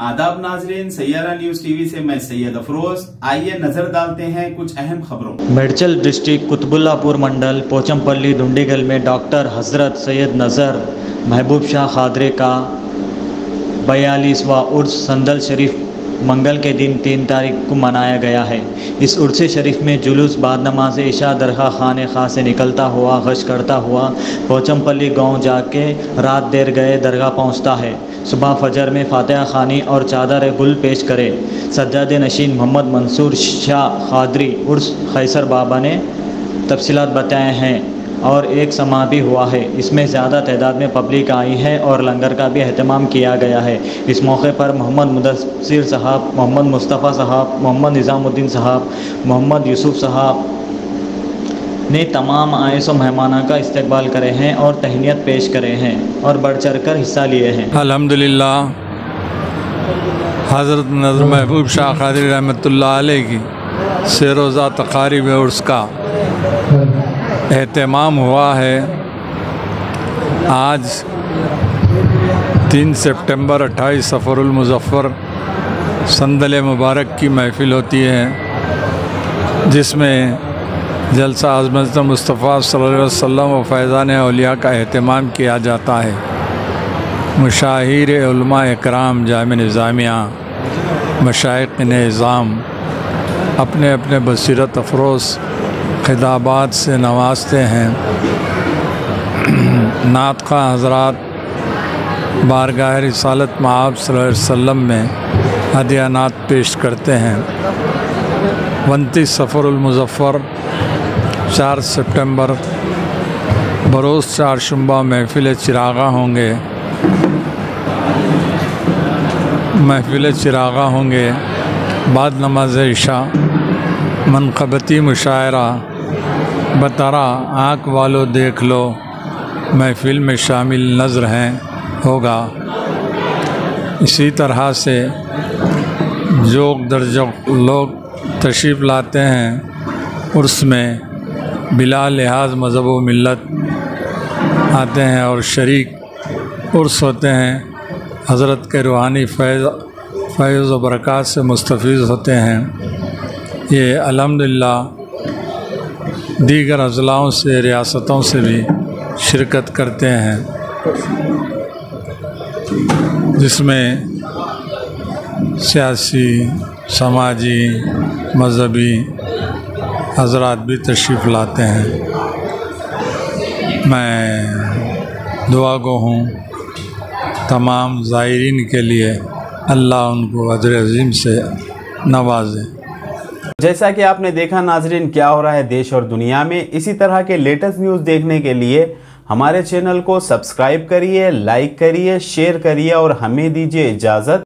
आदाब नाजरीन, Saiyaara news TV से मैं सैयद अफरोज। आइए नजर डालते हैं कुछ अहम खबरों। मेडचल डिस्ट्रिक्ट कुतुबुल्लापुर मंडल पोचमपल्ली दुंडीगल में डॉक्टर हजरत सैयद नज़र महबूब शाह खादरे का 42वां उर्स संदल शरीफ मंगल के दिन 3 तारीख को मनाया गया है। इस उर्स शरीफ में जुलूस बाद नमाज इशा दरगाह खाने खां से निकलता हुआ गश करता हुआ पोचमपल्ली गांव जाके रात देर गए दरगाह पहुंचता है। सुबह फजर में फातिहा खानी और चादर गुल पेश करे। सज्जाद नशीन मोहम्मद मंसूर शाह खादरी उर्स खैसर बाबा ने तफसीलात बताए हैं और एक समा भी हुआ है। इसमें ज़्यादा तादाद में पब्लिक आई है और लंगर का भी अहतमाम किया गया है। इस मौके पर मोहम्मद मुदस्सिर साहब, मोहम्मद मुस्तफ़ा साहब, मोहम्मद निज़ामुद्दीन साहब, मोहम्मद यूसुफ साहब ने तमाम आयसो मेहमानों का इस्तकबाल करे हैं और तहनीत पेश करे हैं और बढ़ चढ़ कर हिस्सा लिए हैं। अल्हम्दुलिल्लाह हज़रत नज़र महबूब शाह खादरी रहमतुल्लाह अलैह की से-रोज़ा तक़ारीब उर्स का एहतमाम हुआ है। आज 3 सितंबर 28 सफ़रुल मुज़फ़्फ़र संदल मुबारक की महफ़िल होती है, जिसमें जलसा अज़मत मुस्तफ़ा सल्लल्लाहु अलैहि वसल्लम व फ़ैज़ान औलिया का एहतमाम किया जाता है। मुशाहिर उलमा इकराम जामे निज़ामिया मशाइख़ निज़ाम अपने अपने बसीरत अफरोज़ खिताबात से नवाजते हैं। नात ख़्वाह हज़रात बारगाह रिसालत मआब सल्लल्लाहु अलैहि वसल्लम में हदिया नात पेश करते हैं। 29 सफ़रुल मुज़फ़्फ़र 4 सितंबर बरोज़ चारशंबा महफ़िल चिरागा होंगे। बाद नमाज इशा मनक़बती मुशायरा बतारा आँख वालों देख लो महफ़िल में शामिल नज़र हैं होगा। इसी तरह से जोग दर्जक लोग तशरीफ़ लाते हैं। उर्स में बिला लिहाज मज़हब व मिल्लत आते हैं और शरीक उर्स होते हैं। हज़रत के रूहानी फ़ैज़ व बरक़ात से मुस्तफ़ीज़ होते हैं। ये अल्हम्दुलिल्लाह दीगर अज़लाओं से रियासतों से भी शिरकत करते हैं, जिसमें सियासी, समाजी, मज़हबी हज़रात भी तशरीफ़ लाते हैं। मैं दुआ गो हूँ तमाम ज़ायरीन के लिए, अल्लाह उनको अजर अज़ीम से नवाज़े। जैसा कि आपने देखा नाजरीन, क्या हो रहा है देश और दुनिया में। इसी तरह के लेटेस्ट न्यूज़ देखने के लिए हमारे चैनल को सब्सक्राइब करिए, लाइक करिए, शेयर करिए और हमें दीजिए इजाज़त।